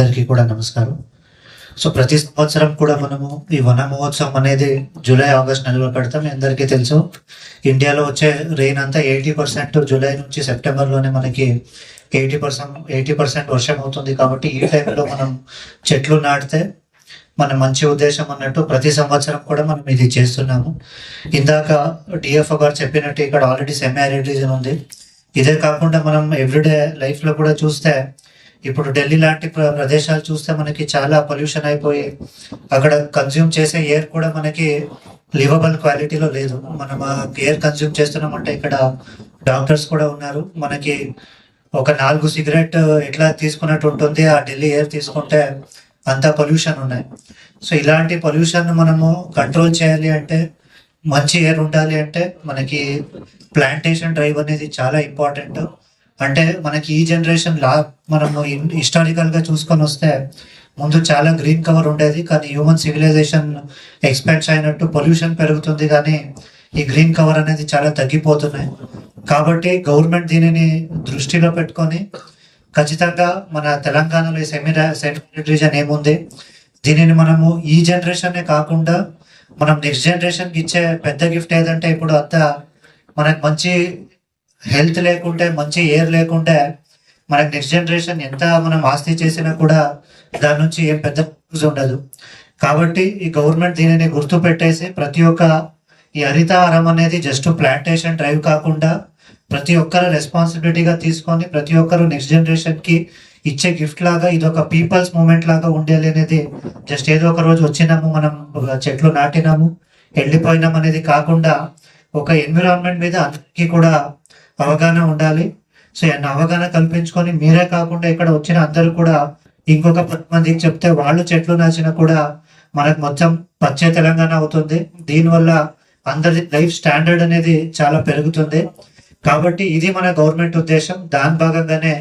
అందరికీ కూడా నమస్కారం. సో ప్రతి సంవత్సరం కూడా మనము ఈ వన మహోత్సవం అనేది జూలై ఆగస్ట్ నెలలో పెడతాం. మీ అందరికీ తెలుసు, ఇండియాలో వచ్చే రెయిన్ అంతా 80% జూలై నుంచి సెప్టెంబర్లోనే మనకి 80% వర్షం అవుతుంది. కాబట్టి ఈ టైంలో మనం చెట్లు నాటితే మన మంచి ఉద్దేశం అన్నట్టు ప్రతి సంవత్సరం కూడా మనం ఇది చేస్తున్నాము. ఇందాక డిఎఫ్ఓ గారు చెప్పినట్టు ఇక్కడ ఆల్రెడీ సెమీ ఆరిడ్ రీజన్ ఉంది. ఇదే కాకుండా మనం ఎవ్రీడే లైఫ్లో కూడా చూస్తే ఇప్పుడు ఢిల్లీ లాంటి ప్రదేశాలు చూస్తే మనకి చాలా పొల్యూషన్ అయిపోయి అక్కడ కన్జ్యూమ్ చేసే ఎయిర్ కూడా మనకి లివబుల్ క్వాలిటీలో లేదు. మనం ఎయిర్ కన్జ్యూమ్ చేస్తున్నామంటే ఇక్కడ డాక్టర్స్ కూడా ఉన్నారు. మనకి ఒక 4 సిగరెట్ ఎట్లా తీసుకున్నట్టు ఉంటుంది, ఆ ఢిల్లీ ఎయిర్ తీసుకుంటే అంత పొల్యూషన్ ఉన్నాయి. సో ఇలాంటి పొల్యూషన్ మనము కంట్రోల్ చేయాలి అంటే, మంచి ఎయిర్ ఉండాలి అంటే మనకి ప్లాంటేషన్ డ్రైవ్ అనేది చాలా ఇంపార్టెంట్. అంటే మనకి ఈ జనరేషన్ మనము హిస్టారికల్గా చూసుకొని వస్తే ముందు చాలా గ్రీన్ కవర్ ఉండేది, కానీ హ్యూమన్ సివిలైజేషన్ ఎక్స్పాండ్ అయినట్టు పొల్యూషన్ పెరుగుతుంది, కానీ ఈ గ్రీన్ కవర్ అనేది చాలా తగ్గిపోతున్నాయి. కాబట్టి గవర్నమెంట్ దీనిని దృష్టిలో పెట్టుకొని ఖచ్చితంగా మన తెలంగాణలో సెమీ రీజన్ ఏముంది, దీనిని మనము ఈ జనరేషనే కాకుండా మనం నెక్స్ట్ జనరేషన్కి ఇచ్చే పెద్ద గిఫ్ట్ ఏదంటే, ఇప్పుడు అంతా మనకు మంచి హెల్త్ లేకుంటే, మంచి ఎయిర్ లేకుంటే మనకు నెక్స్ట్ జనరేషన్ ఎంత మనం ఆస్తి చేసినా కూడా దాని నుంచి ఏం పెద్ద యూజ్ ఉండదు. కాబట్టి ఈ గవర్నమెంట్ దీనిని గుర్తు పెట్టేసి ప్రతి ఒక్క ఈ హరితహారం అనేది జస్ట్ ప్లాంటేషన్ డ్రైవ్ కాకుండా ప్రతి ఒక్కరు రెస్పాన్సిబిలిటీగా తీసుకొని ప్రతి ఒక్కరు నెక్స్ట్ జనరేషన్కి ఇచ్చే గిఫ్ట్ లాగా ఇది ఒక పీపుల్స్ మూమెంట్ లాగా ఉండాలి అనేది, జస్ట్ ఏదో ఒక రోజు వచ్చినాము మనం చెట్లు నాటినాము వెళ్ళిపోయినాం అనేది కాకుండా ఒక ఎన్విరాన్మెంట్ మీద అందరికీ కూడా అవగాహన ఉండాలి. సో అవగాహన కల్పించుకొని మీరే కాకుండా ఇక్కడ వచ్చిన అందరూ కూడా ఇంకొక 10 మందికి చెప్తే వాళ్ళు చెట్లు నాచినా కూడా మనకు మొత్తం పచ్చే తెలంగాణ అవుతుంది. దీనివల్ల అందరి లైఫ్ స్టాండర్డ్ అనేది చాలా పెరుగుతుంది. కాబట్టి ఇది మన గవర్నమెంట్ ఉద్దేశం. దాని భాగంగానే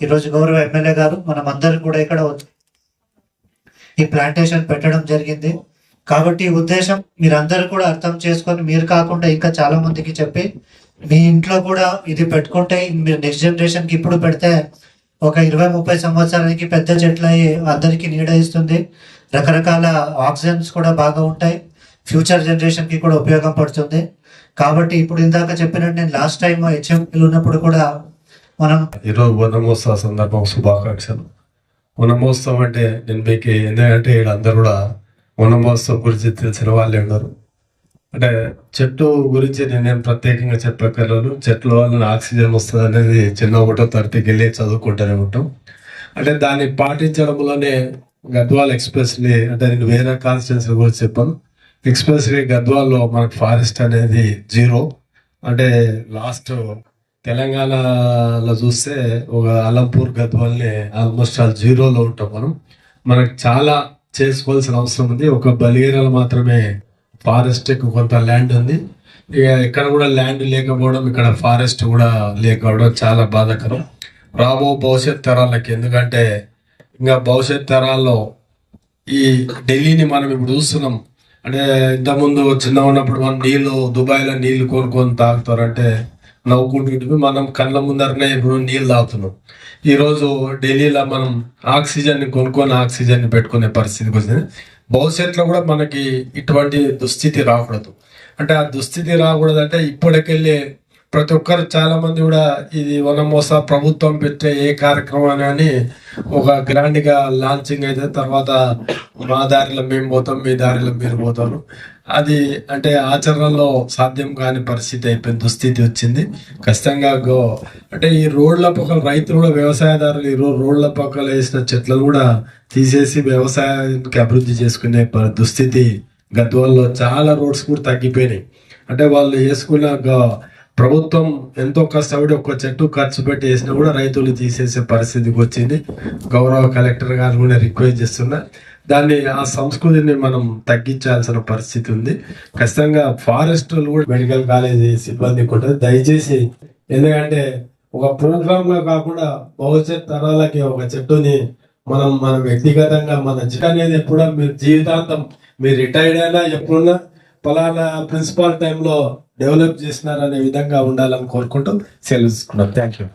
ఈరోజు గౌరవ ఎమ్మెల్యే గారు మనం అందరూ కూడా ఇక్కడ ఈ ప్లాంటేషన్ పెట్టడం జరిగింది. కాబట్టి ఈ ఉద్దేశం మీరందరూ కూడా అర్థం చేసుకొని మీరు కాకుండా ఇంకా చాలా మందికి చెప్పి మీ ఇంట్లో కూడా ఇది పెట్టుకుంటే మీరు నెక్స్ట్ జనరేషన్కి ఇప్పుడు పెడితే ఒక 20-30 సంవత్సరానికి పెద్ద చెట్లు అయ్యి అందరికీ నీడ ఇస్తుంది. రకరకాల ఆక్సిజన్స్ కూడా బాగా ఉంటాయి, ఫ్యూచర్ జనరేషన్కి కూడా ఉపయోగం పడుతుంది. కాబట్టి ఇప్పుడు ఇందాక చెప్పినట్టు నేను లాస్ట్ టైం హెచ్ఎంపీలు ఉన్నప్పుడు కూడా మనం ఈరోజు వనమహోత్సవ సందర్భం శుభాకాంక్షలు. వనమహోత్సవం అంటే నేను మీకు ఎందుకంటే ఇక్కడ అందరు కూడా వనమహోత్సవం గురించి తెలిసిన వాళ్ళే ఉన్నారు. అంటే చెట్టు గురించి నేనేం ప్రత్యేకంగా చెప్పగలను. చెట్ల వల్ల ఆక్సిజన్ వస్తుంది అనేది చిన్న 1వ తరగతికి వెళ్ళి చదువుకుంటూనే ఉంటాం. అంటే దాన్ని పాటించడంలోనే గద్వాల్ ఎక్స్ప్రెస్లీ, అంటే నేను వేరే కాన్స్టిట్యున్సీ గురించి చెప్పాను. ఎక్స్ప్రెస్లీ గద్వాల్లో మనకు ఫారెస్ట్ అనేది 0. అంటే లాస్ట్ తెలంగాణలో చూస్తే ఒక అలంపూర్ గద్వాల్ని ఆల్మోస్ట్ 0లో ఉంటాం. మనకు చాలా చేసుకోవాల్సిన అవసరం ఉంది. ఒక బలిగేరాలు మాత్రమే ఫారెస్ట్ కొంత ల్యాండ్ ఉంది. ఇక ఇక్కడ కూడా ల్యాండ్ లేకపోవడం, ఇక్కడ ఫారెస్ట్ కూడా లేకపోవడం చాలా బాధాకరం రాబో భవిష్యత్ తరాలకి. ఎందుకంటే ఇంకా భవిష్యత్ తరాల్లో ఈ ఢిల్లీని మనం ఇప్పుడు చూస్తున్నాం. అంటే ఇంతకుముందు చిన్న ఉన్నప్పుడు మనం దుబాయ్లో నీళ్లు కొనుక్కొని తాగుతారంటే నవ్వుకుంటుంటే మనం కళ్ళ ముందరనే ఇప్పుడు నీళ్ళు తాగుతున్నాం. ఈరోజు ఢిల్లీలో మనం ఆక్సిజన్ని కొనుక్కొని ఆక్సిజన్ని పెట్టుకునే పరిస్థితికి వచ్చింది. భవిష్యత్తులో కూడా మనకి ఇటువంటి దుస్థితి రాకూడదు. అంటే ఆ దుస్థితి రాకూడదు అంటే ఇప్పటికెళ్ళి ప్రతి ఒక్కరు చాలా మంది కూడా ఇది వనమహోత్సవ ప్రభుత్వం పెట్టే ఏ కార్యక్రమం అని ఒక గ్రాండ్గా లాంచింగ్ అయితే తర్వాత మా దారిలో మేము పోతాం, మీ దారిలో మీరు పోతారు. అది అంటే ఆచరణలో సాధ్యం కాని పరిస్థితి అయిపోయింది, దుస్థితి వచ్చింది. ఖచ్చితంగా అంటే ఈ రోడ్ల పక్కన రైతులు కూడా వ్యవసాయదారులు ఈరోజు రోడ్ల పక్కన వేసిన చెట్లను కూడా తీసేసి వ్యవసాయానికి అభివృద్ధి చేసుకునే దుస్థితి గద్వాల్లో చాలా రోడ్స్ కూడా తగ్గిపోయినాయి. అంటే వాళ్ళు వేసుకున్న ప్రభుత్వం ఎంతో కష్టపడి ఒక్క చెట్టు ఖర్చు పెట్టి వేసినా కూడా రైతులు తీసేసే పరిస్థితికి వచ్చింది. గౌరవ కలెక్టర్ గారు కూడా రిక్వెస్ట్ చేస్తున్నా, దాన్ని ఆ సంస్కృతిని మనం తగ్గించాల్సిన పరిస్థితి ఉంది. ఖచ్చితంగా ఫారెస్ట్ కూడా మెడికల్ కాలేజీ సిబ్బంది ఉంటుంది. దయచేసి, ఎందుకంటే ఒక ప్రోగ్రామ్ గా కాకుండా భవిష్యత్ తరాలకి ఒక చెట్టుని మన వ్యక్తిగతంగా మన చెట్టు అనేది ఎప్పుడో మీరు జీవితాంతం మీరు రిటైర్డ్ అయినా ఎప్పుడున్నా పలానా ప్రిన్సిపాల్ టైంలో డెవలప్ చేసినారనే విధంగా ఉండాలని కోరుకుంటూ సెలవు తీసుకున్నాం. Thank you.